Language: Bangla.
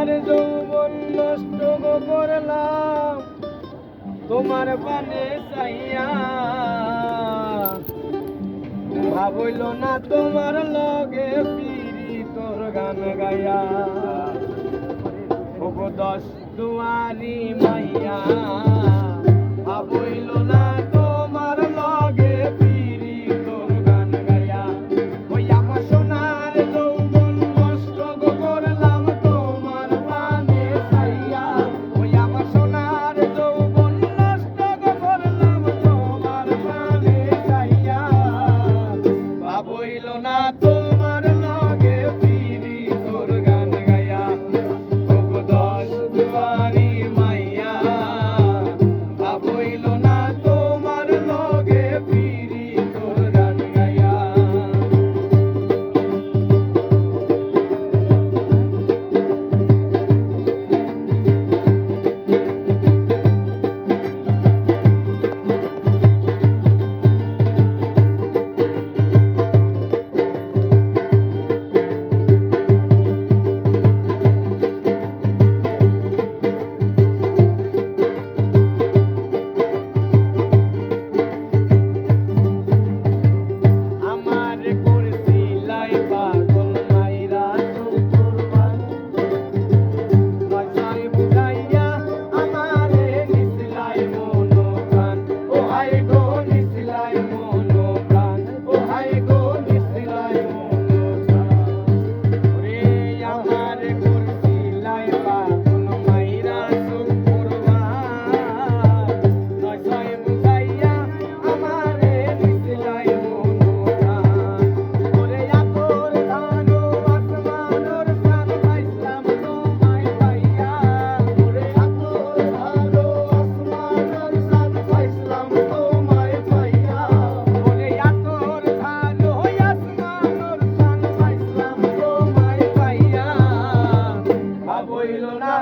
আমার যৌবন নষ্ট করলাম তোমার পানে চাইয়া, ভাবইল না তোমার লগে ফিরি তোর গান গাইয়া। ওগো দশ দুয়ারি মাইয়া, ভাবইল না তোমার লগে ফিরি তোর গান গাইয়া। ওই আমার সোনার যৌবন নষ্ট করলাম তোমার পানে চাইয়া, ওই আমার সোনার যৌবন নষ্ট করলাম তোমার পানে চাইয়া, ভাবইল না তোমার লগে ফিরি তোর গান গাইয়া। ওগো দশ দুয়ারি মাইয়া, ভাবইল না তোমার লগে ফিরি তোর গান গাইয়া। আমার করছিলাই পাগল মাইরা শুকুরবান, নয়ছয় বুঝাইয়া আমারে নিছিলাই মনোপ্রাণ। ও হায় গো নিছিলাই মনোপ্রাণ, ও হায় গো নিছিলাই মনোপ্রাণ। ওরে আমার করছিলাই পাগল মাইরা শুকুরবান, নয়ছয় বুঝাইয়া আমারে নিছিলাই মনোপ্রাণ। ওরে আতর ধানো আসমানোর প্রাণ পাইছিলাম তোমায় পাইয়া, ওরে আতর ধানো আসমানোর প্রাণ পাইছিলাম তোমায় পাইয়া, ওরে আতর ধানো আসমানোর প্রাণ পাইছিলাম তোমায় পাইয়া, ভাবইল না